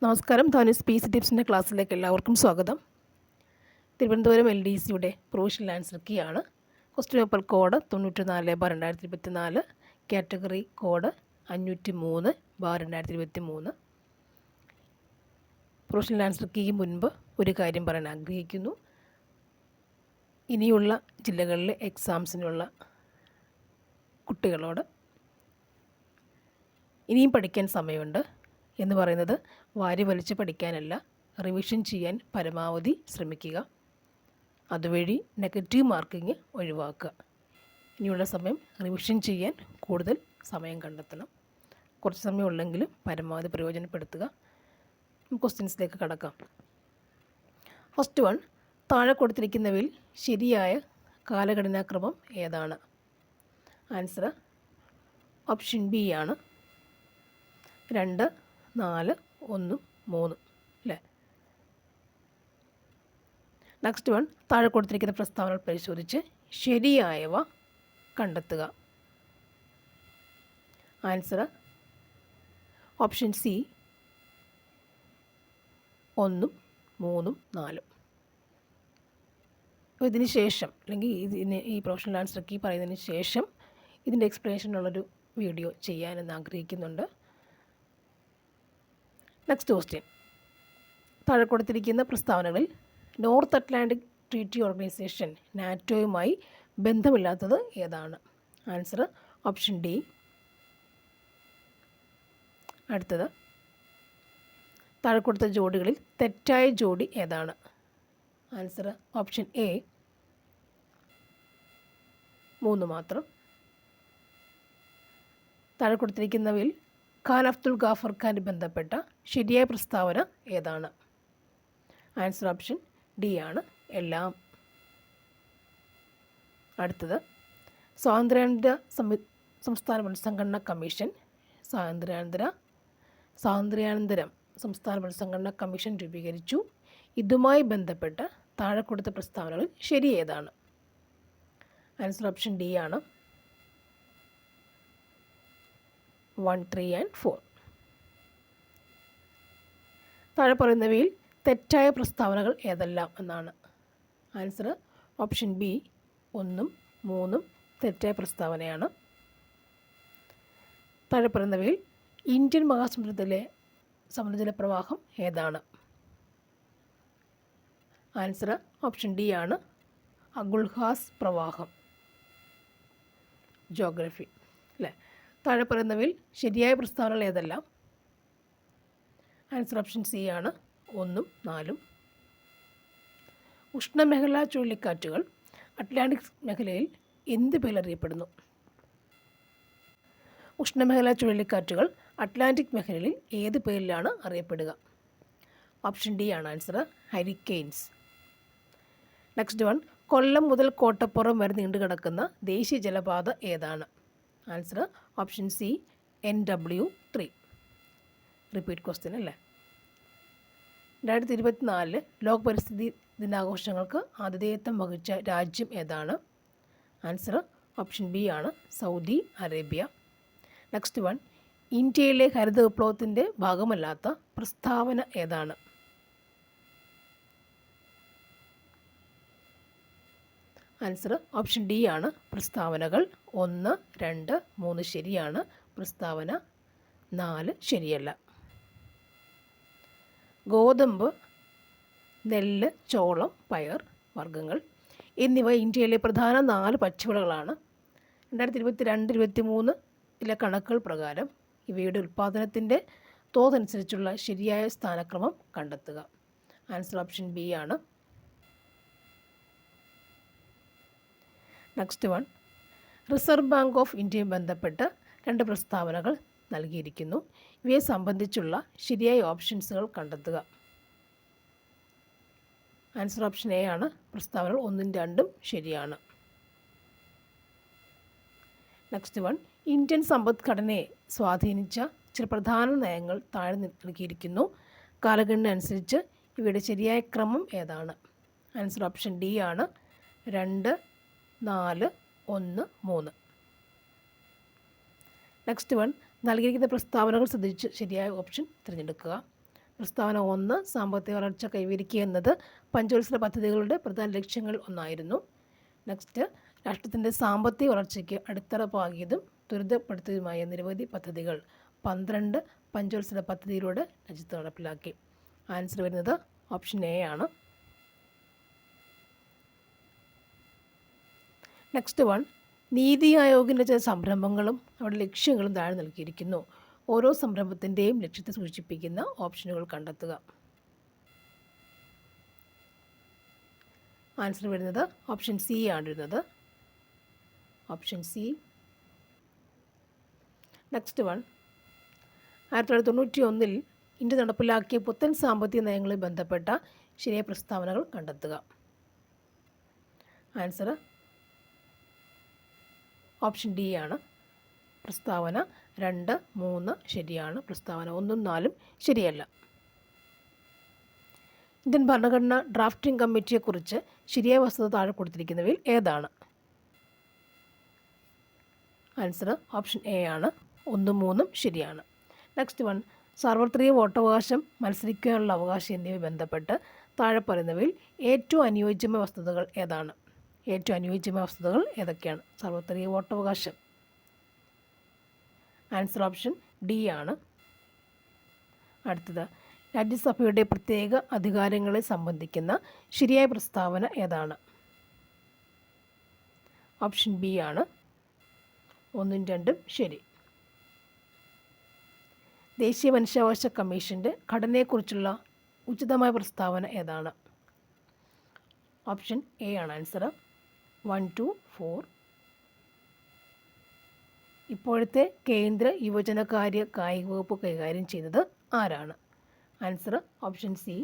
നമസ്കാരം. ധാനുസ് P C ടിപ്സിൻ്റെ ക്ലാസ്സിലേക്ക് എല്ലാവർക്കും സ്വാഗതം. തിരുവനന്തപുരം LDCയുടെ പ്രൊവിഷണൽ ആൻസർ കീ ആണ്. Question paper code 94/2024, category code 503/2023. Provisional answer കീക്ക് മുൻപ് ഒരു കാര്യം പറയാൻ ആഗ്രഹിക്കുന്നു. ഇനിയുള്ള ജില്ലകളിലെ എക്സാംസിനുള്ള കുട്ടികളോട് ഇനിയും പഠിക്കാൻ സമയമുണ്ട് എന്ന് പറയുന്നത് വാരി വലിച്ച് പഠിക്കാനല്ല, റിവിഷൻ ചെയ്യാൻ പരമാവധി ശ്രമിക്കുക. അതുവഴി നെഗറ്റീവ് മാർക്കിങ് ഒഴിവാക്കുക. ഇനിയുള്ള സമയം റിവിഷൻ ചെയ്യാൻ കൂടുതൽ സമയം കണ്ടെത്തണം. കുറച്ച് സമയം ഉള്ളെങ്കിലും പരമാവധി പ്രയോജനപ്പെടുത്തുക. ക്വസ്റ്റ്യൻസിലേക്ക് കടക്കാം. ഫസ്റ്റ് വൺ, താഴെ കൊടുത്തിരിക്കുന്നവയിൽ ശരിയായ കാലഘടനാക്രമം ഏതാണ്? ആൻസർ ഓപ്ഷൻ ബി ആണ്. 2, 4, 1, 3 അല്ലേ? നെക്സ്റ്റ് വൺ, താഴെ കൊടുത്തിരിക്കുന്ന പ്രസ്താവനകൾ പരിശോധിച്ച് ശരിയായവ കണ്ടെത്തുക. Answer option C 1, 3, 4. അപ്പോൾ ഇതിന് ശേഷം അല്ലെങ്കിൽ ഈ പ്രൊഫഷണൽ ആൻസർ കീ പറയുന്നതിന് ശേഷം ഇതിൻ്റെ എക്സ്പ്ലനേഷനുള്ളൊരു വീഡിയോ ചെയ്യാനെന്ന് ആഗ്രഹിക്കുന്നുണ്ട്. നെക്സ്റ്റ് ക്വസ്റ്റ്യൻ, താഴെ കൊടുത്തിരിക്കുന്ന പ്രസ്താവനകളിൽ നോർത്ത് അറ്റ്ലാന്റിക് ട്രീറ്റി ഓർഗനൈസേഷൻ നാറ്റോയുമായി ബന്ധമില്ലാത്തത് ഏതാണ്? Answer option D. അടുത്തത്, താഴെ കൊടുത്ത ജോഡികളിൽ തെറ്റായ ജോഡി ഏതാണ്? ആൻസർ ഓപ്ഷൻ എ 3 മാത്രം. താഴെ കൊടുത്തിരിക്കുന്നവയിൽ ഖാൻ അബ്ദുൽ ഗാഫർ ഖാൻ ബന്ധപ്പെട്ട ശരിയായ പ്രസ്താവന ഏതാണ്? ആൻസർ ഓപ്ഷൻ ഡി ആണ്, എല്ലാം. അടുത്തത്, സ്വാതന്ത്ര്യാനന്തര സംസ്ഥാന പുനഃസംഘടനാ കമ്മീഷൻ സ്വാതന്ത്ര്യാനന്തരം സംസ്ഥാന പുനഃസംഘടനാ കമ്മീഷൻ രൂപീകരിച്ചു. ഇതുമായി ബന്ധപ്പെട്ട താഴെ കൊടുത്ത പ്രസ്താവനകളിൽ ശരി ഏതാണ്? ആൻസർ ഓപ്ഷൻ ഡി ആണ്, 1, 3 and 4. താഴെ പറയുന്നവയിൽ തെറ്റായ പ്രസ്താവനകൾ ഏതെല്ലാം എന്നാണ്. ആൻസർ ഓപ്ഷൻ ബി 1, 3 തെറ്റായ പ്രസ്താവനയാണ്. താഴെ പറയുന്നവയിൽ ഇന്ത്യൻ മഹാസമുദ്രത്തിലെ സമുദ്രജല പ്രവാഹം ഏതാണ്? ആൻസർ ഓപ്ഷൻ ഡി ആണ്, അഗുൽഹാസ് പ്രവാഹം. ജോഗ്രഫി അല്ലേ? താഴെ പറയുന്നവയിൽ ശരിയായ പ്രസ്താവനകൾ ഏതെല്ലാം? ആൻസർ ഓപ്ഷൻ സി ആണ്, 1, 4. ഉഷ്ണമേഖലാ ചുഴലിക്കാറ്റുകൾ അറ്റ്ലാന്റിക് മേഖലയിൽ എന്ത് പേരറിയപ്പെടുന്നു? ഉഷ്ണമേഖലാ ചുഴലിക്കാറ്റുകൾ അറ്റ്ലാന്റിക് മേഖലയിൽ ഏത് പേരിലാണ് അറിയപ്പെടുക? ഓപ്ഷൻ ഡി ആണ് ആൻസർ, ഹരിക്കെയിൻസ്. നെക്സ്റ്റ് വൺ, കൊല്ലം മുതൽ കോട്ടപ്പുറം വരെ നീണ്ടുകിടക്കുന്ന ദേശീയ ജലപാത ഏതാണ്? Answer option C NW3. Repeat question അല്ലേ? 2024 ലോക പരിസ്ഥിതി ദിനാഘോഷങ്ങൾക്ക് ആതിഥേയത്വം വഹിച്ച രാജ്യം ഏതാണ്? ആൻസർ ഓപ്ഷൻ ബി ആണ്, സൗദി അറേബ്യ. നെക്സ്റ്റ് വൺ, ഇന്ത്യയിലെ ഹരിത വിപ്ലവത്തിൻ്റെ ഭാഗമല്ലാത്ത പ്രസ്താവന ഏതാണ്? ആൻസർ ഓപ്ഷൻ ഡി ആണ്, പ്രസ്താവനകൾ 1, 2, 3 ശരിയാണ്, പ്രസ്താവന 4 ശരിയല്ല. ഗോതമ്പ്, നെല്ല്, ചോളം, പയർ വർഗ്ഗങ്ങൾ എന്നിവ ഇന്ത്യയിലെ പ്രധാന 4 ഭക്ഷ്യവിളകളാണ്. 2022-23 കണക്കുകൾ പ്രകാരം ഇവയുടെ ഉൽപ്പാദനത്തിൻ്റെ തോതനുസരിച്ചുള്ള ശരിയായ സ്ഥാനക്രമം കണ്ടെത്തുക. ആൻസർ ഓപ്ഷൻ ബി ആണ്. Next one, reserve bank of ഇന്ത്യയുമായി ബന്ധപ്പെട്ട് 2 പ്രസ്താവനകൾ നൽകിയിരിക്കുന്നു. ഇവയെ സംബന്ധിച്ചുള്ള ശരിയായ ഓപ്ഷൻസുകൾ കണ്ടെത്തുക. ആൻസർ ഓപ്ഷൻ എ ആണ്, പ്രസ്താവനകൾ 1ഉം 2ഉം ശരിയാണ്. നെക്സ്റ്റ് വൺ, ഇന്ത്യൻ സമ്പദ്ഘടനയെ സ്വാധീനിച്ച ചില പ്രധാന നയങ്ങൾ താഴെ നൽകിയിരിക്കുന്നു. കാലഗണന അനുസരിച്ച് ഇവയുടെ ശരിയായ ക്രമം ഏതാണ്? ആൻസർ ഓപ്ഷൻ ഡി ആണ്, 2, 4, 1, 3. നെക്സ്റ്റ് വൺ, നൽകിയിരിക്കുന്ന പ്രസ്താവനകൾ ശ്രദ്ധിച്ച് ശരിയായ ഓപ്ഷൻ തിരഞ്ഞെടുക്കുക. പ്രസ്താവന 1 സാമ്പത്തിക വളർച്ച കൈവരിക്കുക എന്നത് പഞ്ചവത്സര പദ്ധതികളുടെ പ്രധാന ലക്ഷ്യങ്ങളിൽ ഒന്നായിരുന്നു. നെക്സ്റ്റ്, രാഷ്ട്രത്തിൻ്റെ സാമ്പത്തിക വളർച്ചയ്ക്ക് അടിത്തറ പാകിയതും ത്വരിതപ്പെടുത്തിയതുമായ നിരവധി പദ്ധതികൾ 12 പഞ്ചവത്സര പദ്ധതിയിലൂടെ രാജ്യത്ത് നടപ്പിലാക്കി. ആൻസർ വരുന്നത് ഓപ്ഷൻ എ ആണ്. നെക്സ്റ്റ് വൺ, നീതി ആയോഗിൻ്റെ ചില സംരംഭങ്ങളും അവരുടെ ലക്ഷ്യങ്ങളും താഴെ നൽകിയിരിക്കുന്നു. ഓരോ സംരംഭത്തിൻ്റെയും ലക്ഷ്യത്തെ സൂചിപ്പിക്കുന്ന ഓപ്ഷനുകൾ കണ്ടെത്തുക. ആൻസർ വരുന്നത് ഓപ്ഷൻ സി ആണ് വരുന്നത്. Option C. Next one, 1991 India നടപ്പിലാക്കിയ പുത്തൻ സാമ്പത്തിക നയങ്ങളുമായി ബന്ധപ്പെട്ട ശരിയായ പ്രസ്താവനകൾ കണ്ടെത്തുക. ആൻസർ ഓപ്ഷൻ ഡി ആണ്. പ്രസ്താവന 2, 3 ശരിയാണ്. പ്രസ്താവന 1, 4 ശരിയല്ല. ഇന്ത്യൻ ഭരണഘടന ഡ്രാഫ്റ്റിംഗ് കമ്മിറ്റിയെക്കുറിച്ച് ശരിയായ വസ്തുത താഴെ കൊടുത്തിരിക്കുന്നവയിൽ ഏതാണ്? ആൻസർ ഓപ്ഷൻ എ ആണ്. 1, 3 ശരിയാണ്. നെക്സ്റ്റ് വൺ, സാർവത്രിക വോട്ടവകാശം, മത്സരിക്കാനുള്ള അവകാശം എന്നിവ ബന്ധപ്പെട്ട് താഴെ പറയുന്നവയിൽ ഏറ്റവും അനുയോജ്യമായ വസ്തുതകൾ ഏതാണ്? ഏറ്റവും അനുയോജ്യമായ വസ്തുതകൾ ഏതൊക്കെയാണ്? സാർവത്രിക വോട്ടവകാശം. ആൻസർ ഓപ്ഷൻ ഡി ആണ്. അടുത്തത്, രാജ്യസഭയുടെ പ്രത്യേക അധികാരങ്ങളെ സംബന്ധിക്കുന്ന ശരിയായ പ്രസ്താവന ഏതാണ്? ഓപ്ഷൻ ബി ആണ്. 1, 2 ശരി. ദേശീയ മനുഷ്യാവകാശ കമ്മീഷൻ്റെ ഘടനയെക്കുറിച്ചുള്ള ഉചിതമായ പ്രസ്താവന ഏതാണ്? ഓപ്ഷൻ എ ആണ് ആൻസർ. 1, 2, 4. ഇപ്പോഴത്തെ കേന്ദ്ര യുവജനകാര്യ കായിക വകുപ്പ് കൈകാര്യം ചെയ്യുന്നത് ആരാണ്? Answer option C.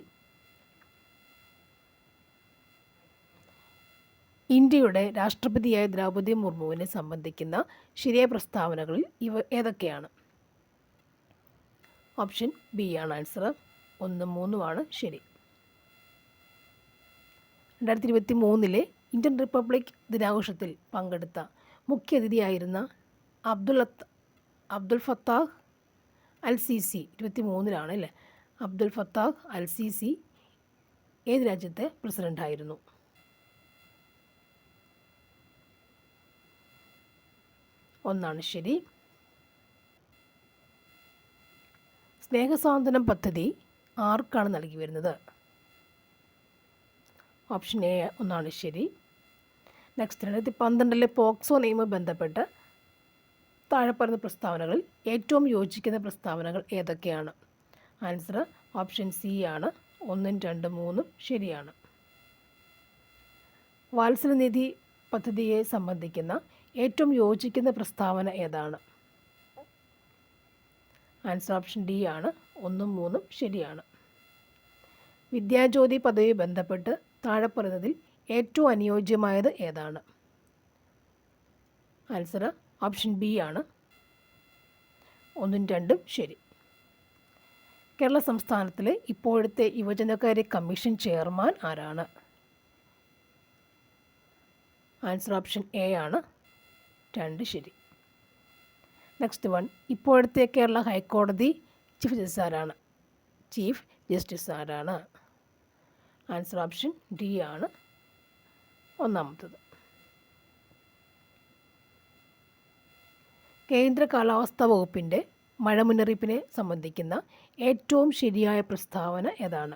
ഇന്ത്യയുടെ രാഷ്ട്രപതിയായ ദ്രൗപദി മുർമുവിനെ സംബന്ധിക്കുന്ന ശരിയായ പ്രസ്താവനകളിൽ ഇവ ഏതൊക്കെയാണ്? ഓപ്ഷൻ ബി ആണ് ആൻസർ. 1, 3 ശരി. 2023 ഇന്ത്യൻ റിപ്പബ്ലിക് ദിനാഘോഷത്തിൽ പങ്കെടുത്ത മുഖ്യ അതിഥിയായിരുന്ന അബ്ദുൽ ഫത്താഹ് അൽ സിസി 23 അല്ലേ? അബ്ദുൽ ഫത്താഹ് അൽ സിസി ഏത് രാജ്യത്തെ പ്രസിഡൻ്റായിരുന്നു? ഒന്നാണ് ശരി. സ്നേഹസാന്ത്വനം പദ്ധതി ആർക്കാണ് നൽകി വരുന്നത്? ഓപ്ഷൻ എ 1 ശരി. നെക്സ്റ്റ്, 2012 പോക്സോ നിയമം ബന്ധപ്പെട്ട് താഴെ പറയുന്ന പ്രസ്താവനകളിൽ ഏറ്റവും യോജിക്കുന്ന പ്രസ്താവനകൾ ഏതൊക്കെയാണ്? ആൻസർ ഓപ്ഷൻ സി ആണ്. 1, 2, 3 ശരിയാണ്. വാത്സല്യനിധി പദ്ധതിയെ സംബന്ധിക്കുന്ന ഏറ്റവും യോജിക്കുന്ന പ്രസ്താവന ഏതാണ്? ആൻസർ ഓപ്ഷൻ ഡി ആണ്. 1, 3 ശരിയാണ്. വിദ്യാജ്യോതി പദ്ധതിയെ ബന്ധപ്പെട്ട് താഴെ പറയുന്നതിൽ ഏറ്റവും അനുയോജ്യമായത് ഏതാണ്? ആൻസർ ഓപ്ഷൻ ബി ആണ്. 1, 2 ശരി. കേരള സംസ്ഥാനത്തിലെ ഇപ്പോഴത്തെ യുവജനകാര്യ കമ്മീഷൻ ചെയർമാൻ ആരാണ്? ആൻസർ ഓപ്ഷൻ എ ആണ്. 2 ശരി. നെക്സ്റ്റ് വൺ, ഇപ്പോഴത്തെ കേരള ഹൈക്കോടതി ചീഫ് ജസ്റ്റിസ് ആരാണ്? ആൻസർ ഓപ്ഷൻ ഡി ആണ്. 1. കേന്ദ്ര കാലാവസ്ഥാ വകുപ്പിൻ്റെ മഴ മുന്നറിയിപ്പിനെ സംബന്ധിക്കുന്ന ഏറ്റവും ശരിയായ പ്രസ്താവന ഏതാണ്?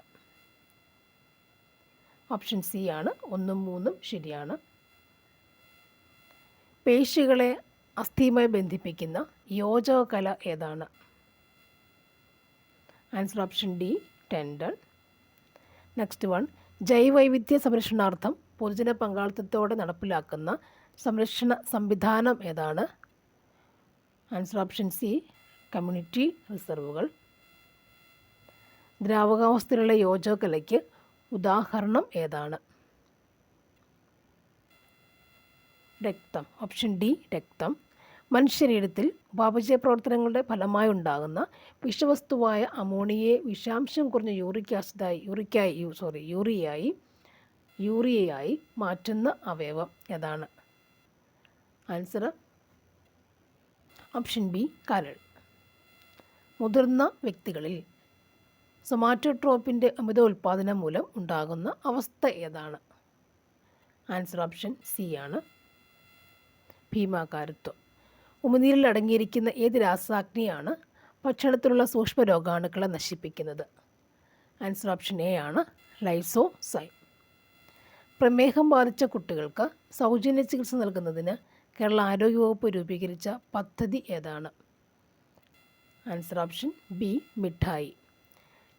ഓപ്ഷൻ സി ആണ്. 1, 3 ശരിയാണ്. പേശികളെ അസ്ഥിയുമായി ബന്ധിപ്പിക്കുന്ന യോജക കല ഏതാണ്? Answer option D, tendon. Next one, ജൈവവൈവിധ്യ സംരക്ഷണാർത്ഥം പൊതുജന പങ്കാളിത്തത്തോടെ നടപ്പിലാക്കുന്ന സംരക്ഷണ സംവിധാനം ഏതാണ്? ആൻസർ ഓപ്ഷൻ സി, കമ്മ്യൂണിറ്റി റിസർവുകൾ. ദ്രാവകാവസ്ഥയിലുള്ള യോജക കലയ്ക്ക് ഉദാഹരണം ഏതാണ്? രക്തം. ഓപ്ഷൻ ഡി, രക്തം. മനുഷ്യശരീരത്തിൽ ഉപാപചയ പ്രവർത്തനങ്ങളുടെ ഫലമായി ഉണ്ടാകുന്ന വിഷവസ്തുവായ അമോണിയയെ വിഷാംശം കുറഞ്ഞ യൂറിയയായി മാറ്റുന്ന അവയവം ഏതാണ്? ആൻസർ ഓപ്ഷൻ ബി, കരൾ. മുതിർന്ന വ്യക്തികളിൽ സൊമാറ്റോട്രോപ്പിൻ്റെ അമിത ഉൽപ്പാദനം മൂലം ഉണ്ടാകുന്ന അവസ്ഥ ഏതാണ്? ആൻസർ ഓപ്ഷൻ സി ആണ്, ഭീമാകാരത്വം. ഉമിനീരിൽ അടങ്ങിയിരിക്കുന്ന ഏത് രാസാഗ്നിയാണ് ഭക്ഷണത്തിലുള്ള സൂക്ഷ്മ രോഗാണുക്കളെ നശിപ്പിക്കുന്നത്? ആൻസർ ഓപ്ഷൻ എ ആണ്, ലൈസോസൈം. പ്രമേഹം ബാധിച്ച കുട്ടികൾക്ക് സൗജന്യ ചികിത്സ നൽകുന്നതിന് കേരള ആരോഗ്യവകുപ്പ് രൂപീകരിച്ച പദ്ധതി ഏതാണ്? ആൻസർ ഓപ്ഷൻ ബി, മിഠായി.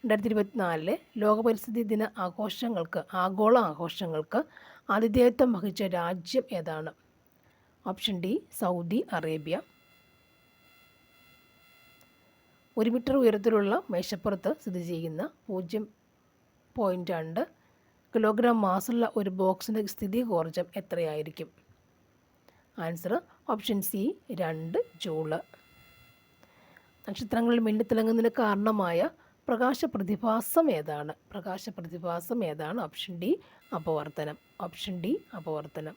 2024 ലോക പരിസ്ഥിതി ദിന ആഗോള ആഘോഷങ്ങൾക്ക് ആതിഥേയത്വം വഹിച്ച രാജ്യം ഏതാണ്? Option D, Saudi Arabia. 1 metre ഉയരത്തിലുള്ള മേശപ്പുറത്ത് സ്ഥിതി ചെയ്യുന്ന 0.2 കിലോഗ്രാം മാസുള്ള ഒരു ബോക്സിൻ്റെ സ്ഥിതികോർജം എത്രയായിരിക്കും? Answer option C, 2 joule. നക്ഷത്രങ്ങളിൽ മിന്നിത്തിളങ്ങുന്നതിന് കാരണമായ പ്രകാശപ്രതിഭാസം ഏതാണ്? Option D, അപവർത്തനം.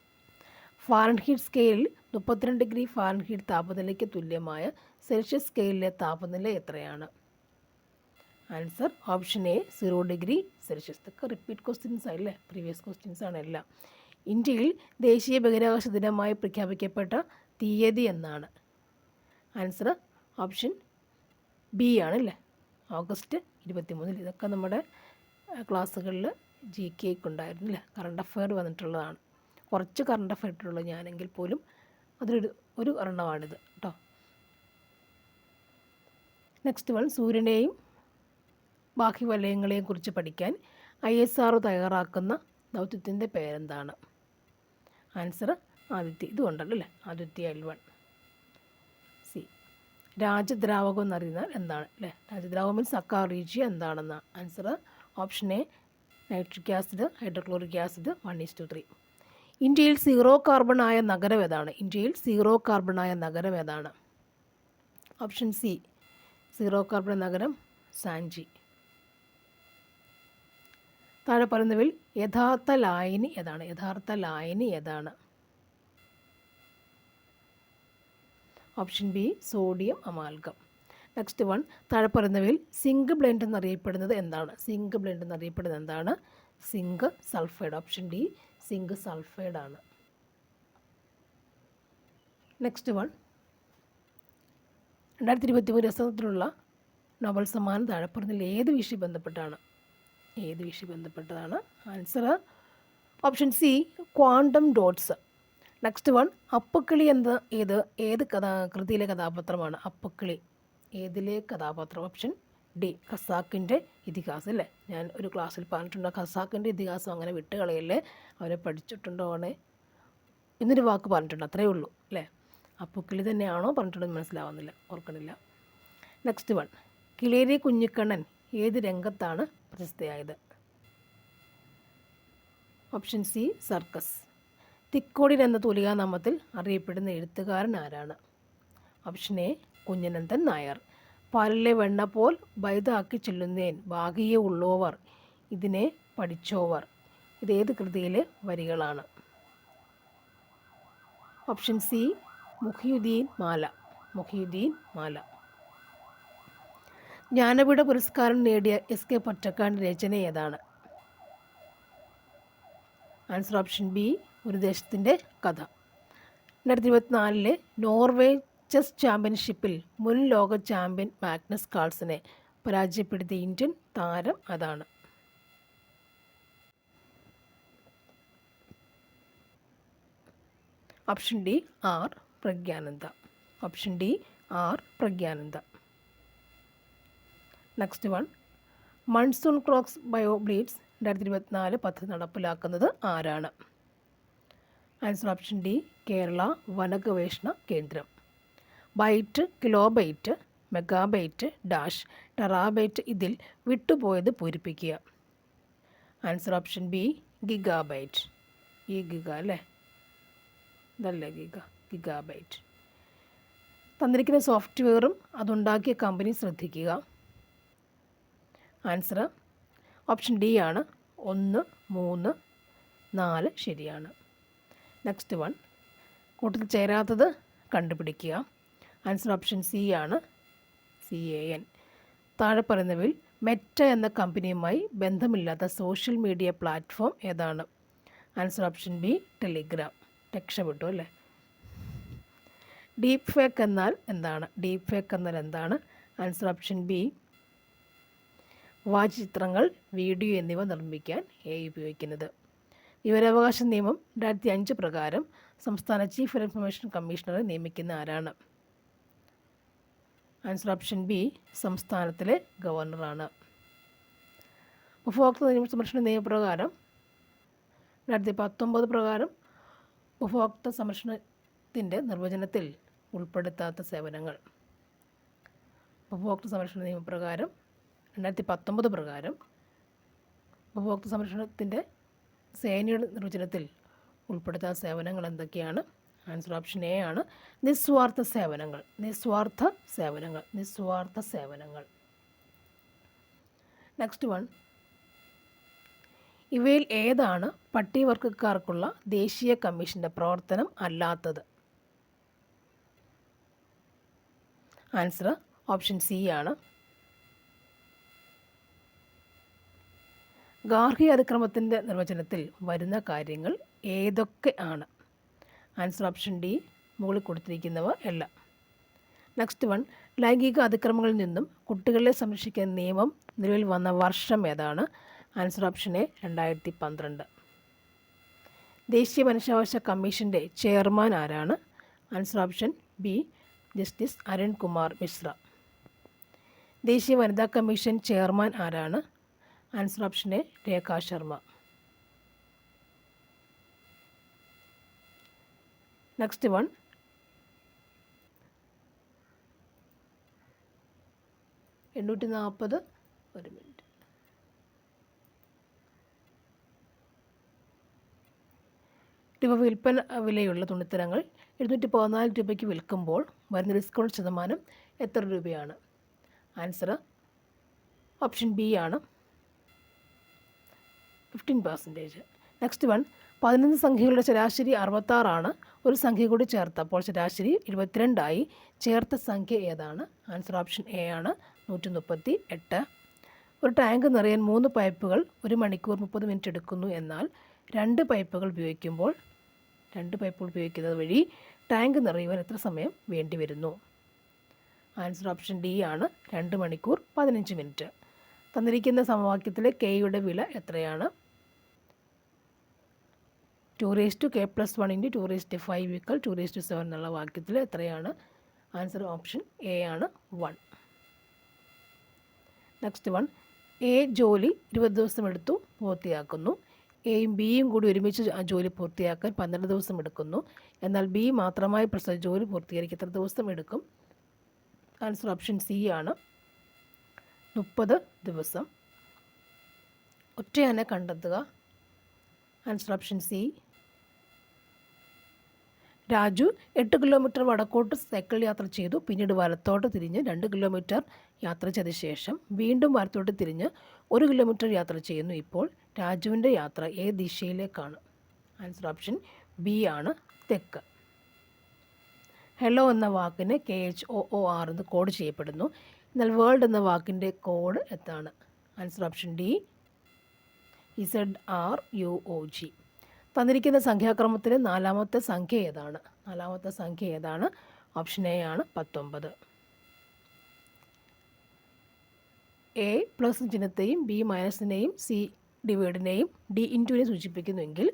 ഫാരൻഹീറ്റ് സ്കെയിലിൽ 32 ഡിഗ്രി ഫാരൻഹീറ്റ് താപനിലയ്ക്ക് തുല്യമായ സെൽഷ്യസ് സ്കെയിലിലെ താപനില എത്രയാണ്? Answer option A, 0 degree Celsius. ഇതൊക്കെ റിപ്പീറ്റ് ക്വസ്റ്റ്യൻസ് ആയില്ലേ, പ്രീവിയസ് ക്വസ്റ്റ്യൻസ് ആണ് എല്ലാം. ഇന്ത്യയിൽ ദേശീയ ബഹിരാകാശ ദിനമായി പ്രഖ്യാപിക്കപ്പെട്ട തീയതി എന്നാണ്? ആൻസർ ഓപ്ഷൻ ബി ആണല്ലേ, ഓഗസ്റ്റ് 23. ഇതൊക്കെ നമ്മുടെ ക്ലാസ്സുകളിൽ GK ഉണ്ടായിരുന്നു അല്ലേ, കറണ്ട് അഫെയർ വന്നിട്ടുള്ളതാണ്. കുറച്ച് കറണ്ട് അഫെയർ ഇട്ടുള്ളൂ ഞാനെങ്കിൽ പോലും ഒരു ഒരെണ്ണമാണിത് കേട്ടോ. നെക്സ്റ്റ് വൺ, സൂര്യനെയും ബാഹ്യവലയങ്ങളെയും കുറിച്ച് പഠിക്കാൻ ISRO തയ്യാറാക്കുന്ന ദൗത്യത്തിൻ്റെ പേരെന്താണ്? ആൻസർ ആദിത്യ. ഇതുകൊണ്ടല്ലേ, ആദിത്യ L1. സി, രാജദ്രാവകം എന്നറിയുന്നാൽ എന്താണ് അല്ലേ? രാജദ്രാവകം മീൻസ് അക്കാറീജിയ എന്താണെന്ന്? Answer option A, nitric acid, hydrochloric acid 1:3. ഇന്ത്യയിൽ സീറോ കാർബണായ നഗരം ഏതാണ്? ഓപ്ഷൻ സി, സീറോ കാർബൺ നഗരം സാഞ്ചി. താഴെ പറയുന്നവയിൽ യഥാർത്ഥ ലായനി ഏതാണ്? Option B, sodium amalgam. Next one, താഴെ പറയുന്നവയിൽ സിങ്ക് ബ്ലെൻഡ് എന്നറിയപ്പെടുന്നത് എന്താണ്? Zinc sulphide. Option D, zinc sulphide ആണ്. നെക്സ്റ്റ് വൺ, 2023 രസത്തിലുള്ള നോബൽ സമ്മാനം താഴെ പറഞ്ഞതിൽ ഏത് വിഷയം ബന്ധപ്പെട്ടതാണ്? Answer option C, quantum dots. Next one, അപ്പക്കിളി ഏത് കൃതിയിലെ കഥാപാത്രമാണ്? ഏതിലെ കഥാപാത്രം? ഓപ്ഷൻ ഡി, ഖസാക്കിൻ്റെ ഇതിഹാസം അല്ലേ. ഞാൻ ഒരു ക്ലാസ്സിൽ പറഞ്ഞിട്ടുണ്ട്, ഖസാക്കിൻ്റെ ഇതിഹാസം അങ്ങനെ വിട്ടുകളയല്ലേ, അവരെ പഠിച്ചിട്ടുണ്ടോ എന്നൊരു വാക്ക് പറഞ്ഞിട്ടുണ്ട്, അത്രയേ ഉള്ളൂ അല്ലേ. അപ്പക്കിളി തന്നെയാണോ പറഞ്ഞിട്ടുണ്ടെന്ന് മനസ്സിലാവുന്നില്ല, ഓർക്കണില്ല. നെക്സ്റ്റ് വൺ, കിലേരി കുഞ്ഞിക്കണ്ണൻ ഏത് രംഗത്താണ് പ്രശസ്തയായത്? Option C, circus. തിക്കോടിൻ എന്ന തൂലികാനാമത്തിൽ അറിയപ്പെടുന്ന എഴുത്തുകാരൻ ആരാണ്? Option A, Kunhananthan Nair. പാലിലെ വെണ്ണ പോൽ ബൈതാക്കി ചൊല്ലുന്നേൻ ഭാഗിയെ ഉള്ളോവർ ഇതിനെ പഠിച്ചോവർ. ഇതേത് കൃതിയിലെ വരികളാണ്? ഓപ്ഷൻ സി, മുഹിയുദ്ദീൻ മാല. ജ്ഞാനപീഠ പുരസ്കാരം നേടിയ SK പൊറ്റക്കാട് രചന ഏതാണ്? ആൻസർ ഓപ്ഷൻ ബി, ഒരു ദേശത്തിൻ്റെ കഥ. 2024 നോർവേ ചെസ് ചാമ്പ്യൻഷിപ്പിൽ മുൻ ലോക ചാമ്പ്യൻ മാഗ്നസ് കാൾസനെ പരാജയപ്പെടുത്തിയ ഇന്ത്യൻ താരം അതാണ്? Option D, R Praggnanandhaa. Next one, monsoon crops bio bleeds 2024 പദ്ധതി നടപ്പിലാക്കുന്നത് ആരാണ്? ആൻസർ ഓപ്ഷൻ ഡി, കേരള വനഗവേഷണ കേന്ദ്രം. Byte, kilobyte, megabyte, dash, terabyte ഇതിൽ വിട്ടുപോയത് പൂരിപ്പിക്കുക. Answer option B, gigabyte. ഈ ഗിഗ അല്ലേ, ഇതല്ലേ ഗിഗാബൈറ്റ്. തന്നിരിക്കുന്ന സോഫ്റ്റ്വെയറും അതുണ്ടാക്കിയ കമ്പനി ശ്രദ്ധിക്കുക. ആൻസർ ഓപ്ഷൻ ഡി ആണ്, 1, 3, 4 ശരിയാണ്. നെക്സ്റ്റ് വൺ, കൂട്ടത്തിൽ ചേരാത്തത് കണ്ടുപിടിക്കുക. ആൻസർ ഓപ്ഷൻ സി ആണ്, CAN. താഴെ പറയുന്നവയിൽ മെറ്റ എന്ന കമ്പനിയുമായി ബന്ധമില്ലാത്ത സോഷ്യൽ മീഡിയ പ്ലാറ്റ്ഫോം ഏതാണ്? Answer option B Telegram. രക്ഷപ്പെട്ടു അല്ലേ? ഡീപ്പ് ഫേക്ക് എന്നാൽ എന്താണ്? ആൻസർ ഓപ്ഷൻ ബി ചിത്രങ്ങൾ, വീഡിയോ എന്നിവ നിർമ്മിക്കാൻ AI ഉപയോഗിക്കുന്നത്. വിവരാവകാശ നിയമം 2005 പ്രകാരം സംസ്ഥാന ചീഫ് ഇൻഫർമേഷൻ കമ്മീഷണറെ നിയമിക്കുന്ന ആരാണ്? ആൻസർ ഓപ്ഷൻ ബി സംസ്ഥാനത്തിലെ ഗവർണറാണ്. ഉപഭോക്തൃ സംരക്ഷണ നിയമപ്രകാരം 2019 പ്രകാരം ഉപഭോക്തൃ സംരക്ഷണത്തിൻ്റെ നിർവചനത്തിൽ ഉൾപ്പെടുത്താത്ത സേവനങ്ങൾ. ഉപഭോക്തൃ സംരക്ഷണ നിയമപ്രകാരം 2019 പ്രകാരം ഉപഭോക്തൃ സംരക്ഷണത്തിൻ്റെ സേനയുടെ നിർവചനത്തിൽ ഉൾപ്പെടുത്താത്ത സേവനങ്ങൾ എന്തൊക്കെയാണ്? ആൻസർ ഓപ്ഷൻ എ ആണ് നിസ്വാർത്ഥ സേവനങ്ങൾ. നെക്സ്റ്റ് വൺ, ഇവയിൽ ഏതാണ് പട്ടികവർഗക്കാർക്കുള്ള ദേശീയ കമ്മീഷൻ്റെ പ്രവർത്തനം അല്ലാത്തത്? ആൻസർ ഓപ്ഷൻ സി ആണ്. ഗാർഹിക അതിക്രമത്തിൻ്റെ നിർവചനത്തിൽ വരുന്ന കാര്യങ്ങൾ ഏതൊക്കെ ആണ്? ആൻസർ ഓപ്ഷൻ ഡി മുകളിൽ കൊടുത്തിരിക്കുന്നവ എല്ലാം. നെക്സ്റ്റ് വൺ, ലൈംഗിക അതിക്രമങ്ങളിൽ നിന്നും കുട്ടികളെ സംരക്ഷിക്കാൻ നിയമം നിലവിൽ വന്ന വർഷം ഏതാണ്? Answer option A 2012. ദേശീയ മനുഷ്യാവകാശ കമ്മീഷൻ്റെ ചെയർമാൻ ആരാണ്? Answer option B justice Arun Kumar Mishra. ദേശീയ വനിതാ കമ്മീഷൻ ചെയർമാൻ ആരാണ്? Answer option A Rekha Sharma. Next one, ഒരു മിനിറ്റ്. രൂപ വിൽപ്പന വിലയുള്ള തുണിത്തരങ്ങൾ 714 രൂപയ്ക്ക് വിൽക്കുമ്പോൾ വരുന്ന ഡിസ്കൗണ്ട് ശതമാനം എത്ര രൂപയാണ്? ആൻസർ ഓപ്ഷൻ ബി ആണ് 15%. നെക്സ്റ്റ് വൺ, 11 സംഖ്യകളുടെ ശരാശരി 66 ആണ്. ഒരു സംഖ്യ കൂടി ചേർത്തപ്പോൾ ശരാശരി 22 ചേർത്ത സംഖ്യ ഏതാണ്? ആൻസർ ഓപ്ഷൻ എ ആണ് 138. ഒരു ടാങ്ക് നിറയാൻ 3 പൈപ്പുകൾ 1 മണിക്കൂർ 30 മിനിറ്റ് എടുക്കുന്നു. എന്നാൽ 2 പൈപ്പുകൾ ഉപയോഗിക്കുന്നത് വഴി ടാങ്ക് നിറയുവാൻ എത്ര സമയം വേണ്ടി വരുന്നു? ആൻസർ ഓപ്ഷൻ ഡി ആണ് 2 മണിക്കൂർ 15 മിനിറ്റ്. തന്നിരിക്കുന്ന സമവാക്യത്തിലെ കെയുടെ വില എത്രയാണ്? 2k+1 × 2^5 = 2:7 എന്നുള്ള വാക്യത്തിൽ എത്രയാണ്? ആൻസർ ഓപ്ഷൻ എ ആണ് 1. നെക്സ്റ്റ് വൺ, എ ജോലി 20 ദിവസം എടുത്തു പൂർത്തിയാക്കുന്നു. എയും ബിയും കൂടി ഒരുമിച്ച് ആ ജോലി പൂർത്തിയാക്കാൻ 12 ദിവസം എടുക്കുന്നു. എന്നാൽ ബി മാത്രമായി ജോലി പൂർത്തീകരിക്കാൻ എത്ര ദിവസം എടുക്കും? ആൻസർ ഓപ്ഷൻ സി ആണ് 30 ദിവസം. ഒറ്റയാനെ കണ്ടെത്തുക. Answer option C. Raju 8 kilometre വടക്കോട്ട് സൈക്കിൾ യാത്ര ചെയ്തു. പിന്നീട് വലത്തോട്ട് തിരിഞ്ഞ് 2 കിലോമീറ്റർ യാത്ര ചെയ്ത ശേഷം വീണ്ടും വലത്തോട്ട് തിരിഞ്ഞ് 1 കിലോമീറ്റർ യാത്ര ചെയ്യുന്നു. ഇപ്പോൾ രാജുവിൻ്റെ യാത്ര ഏത് ദിശയിലേക്കാണ്? ആൻസർ ഓപ്ഷൻ ബി ആണ് തെക്ക്. ഹലോ എന്ന വാക്കിന് KHOOR എന്ന് കോഡ് ചെയ്യപ്പെടുന്നു. എന്നാൽ വേൾഡ് എന്ന വാക്കിൻ്റെ കോഡ് എത്താണ്? Answer option D ZRUOG. തന്നിരിക്കുന്ന സംഖ്യാക്രമത്തിലെ നാലാമത്തെ സംഖ്യ ഏതാണ്? ഓപ്ഷൻ എ ആണ് 19. എ പ്ലസ് ചിഹ്നത്തെയും ബി മൈനസിനെയും സി ഡിവൈഡിനെയും ഡി ഇൻറ്റുവിനെ സൂചിപ്പിക്കുന്നുവെങ്കിൽ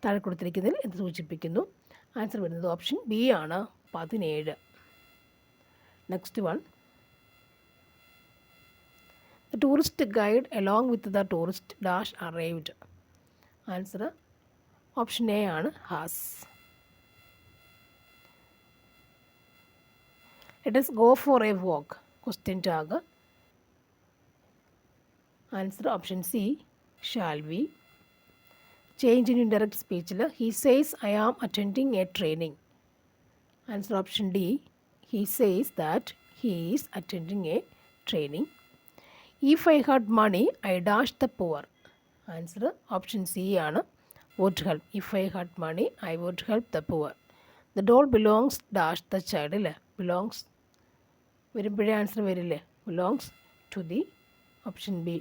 താഴെ കൊടുത്തിരിക്കുന്നതിൽ എന്ത് സൂചിപ്പിക്കുന്നു? ആൻസർ വരുന്നത് ഓപ്ഷൻ ബി ആണ് 17. Next one, The tourist guide along with the tourist dash arrived. Answer option A ആണ് has. Let us go for a walk. Question tag. Answer option C shall we. Change in indirect speech. He says I am attending a training. Answer option D. He says that he is attending a training. If I had money, I dash the poor. Answer option C ആണ് would help. If I had money, I would help the poor. The doll belongs dash the child. belongs വരുമ്പോഴേ answer വരില്ലേ? belongs to the option B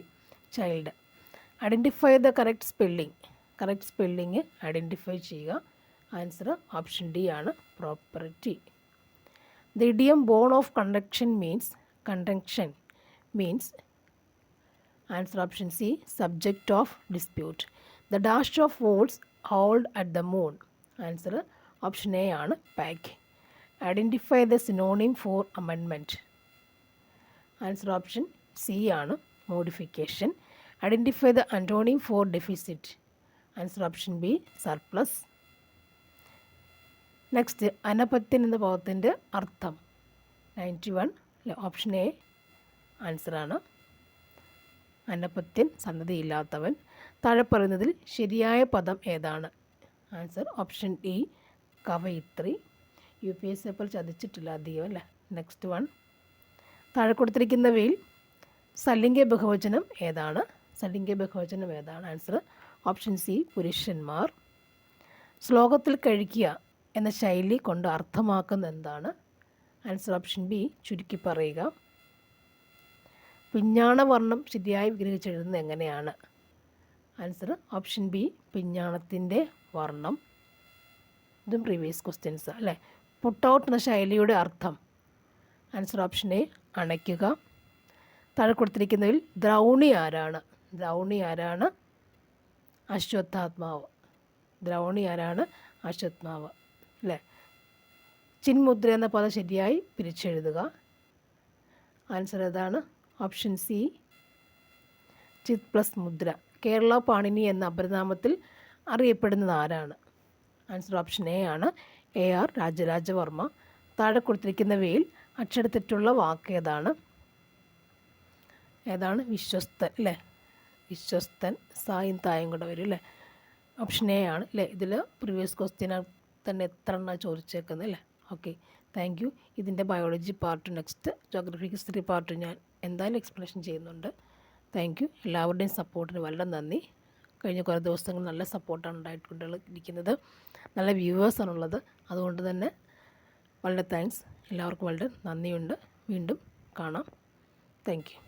child. Identify the correct spelling identify ചെയ്യുക. Answer option D ആണ് property. The idiom bone of contention means answer option C subject of dispute. The dash of wolves howled at the moon. Answer option A ആണ് pack. Identify the synonym for amendment. Answer option C ആണ് modification. Identify the antonym for deficit. Answer option B surplus. Next, അനപത്യൻ എന്ന പദത്തിൻ്റെ അർത്ഥം. 91 option A ആൻസറാണ്. അനപത്യൻ സന്തതിയില്ലാത്തവൻ. താഴെ പറയുന്നതിൽ ശരിയായ പദം ഏതാണ്? ആൻസർ ഓപ്ഷൻ ഡി കവയിത്രി. UPSC അപ്പോൾ ചതിച്ചിട്ടില്ല അധികം അല്ലേ. നെക്സ്റ്റ് വൺ, താഴെ കൊടുത്തിരിക്കുന്നവയിൽ സല്ലിംഗ ബഹുവചനം ഏതാണ്? ആൻസർ ഓപ്ഷൻ സി പുരുഷന്മാർ. ശ്ലോകത്തിൽ കഴിക്കുക എന്ന ശൈലി കൊണ്ട് അർത്ഥമാക്കുന്ന എന്താണ്? ആൻസർ ഓപ്ഷൻ ബി ചുരുക്കി പറയുക. പിഞ്ഞാണവർണ്ണം ശരിയായി വിഗ്രഹിച്ചെഴുതുന്നത് എങ്ങനെയാണ്? ആൻസർ ഓപ്ഷൻ ബി പിഞ്ഞാണത്തിൻ്റെ വർണ്ണം. ഇതും പ്രീവിയസ് ക്വസ്റ്റ്യൻസ് അല്ലേ. പുട്ട് ഔട്ട് എന്ന ശൈലിയുടെ അർത്ഥം. ആൻസർ ഓപ്ഷൻ എ അണയ്ക്കുക. താഴെ കൊടുത്തിരിക്കുന്നതിൽ ദ്രൗണി ആരാണ്? അശ്വത്ഥാത്മാവ് അല്ലേ. ചിന്മുദ്ര എന്ന പദം ശരിയായി പിരിച്ചെഴുതുക. ആൻസർ ഏതാണ്? ഓപ്ഷൻ സി ചിത് പ്ലസ് മുദ്ര. കേരള പാണിനി എന്ന അപരനാമത്തിൽ അറിയപ്പെടുന്നത് ആരാണ്? ആൻസർ ഓപ്ഷൻ എ ആണ് AR രാജരാജവർമ്മ. താഴെ കൊടുത്തിരിക്കുന്നവയിൽ അക്ഷരത്തെറ്റുള്ള വാക്ക് ഏതാണ്? വിശ്വസ്തൻ അല്ലേ. വിശ്വസ്തൻ സായും തായും കൂടെ വരും അല്ലേ. ഓപ്ഷൻ എ ആണ് അല്ലേ. ഇതിൽ പ്രീവിയസ് ക്വസ്റ്റ്യൻ തന്നെ എത്ര എണ്ണം ചോദിച്ചേക്കുന്നത് അല്ലേ. Okay, thank you. ഇതിൻ്റെ biology part next, geography history part ഞാൻ എന്തായാലും എക്സ്പ്ലനേഷൻ ചെയ്യുന്നുണ്ട്. Thank you. എല്ലാവരുടെയും സപ്പോർട്ടിന് വളരെ നന്ദി. കഴിഞ്ഞ കുറേ ദിവസങ്ങൾ നല്ല സപ്പോർട്ടാണ് ഉണ്ടായിക്കൊണ്ടിരിക്കുന്നത്. നല്ല വ്യൂവേഴ്സാണുള്ളത്. അതുകൊണ്ട് തന്നെ വളരെ താങ്ക്സ്. എല്ലാവർക്കും വളരെ നന്ദിയുണ്ട്. വീണ്ടും കാണാം. Thank you.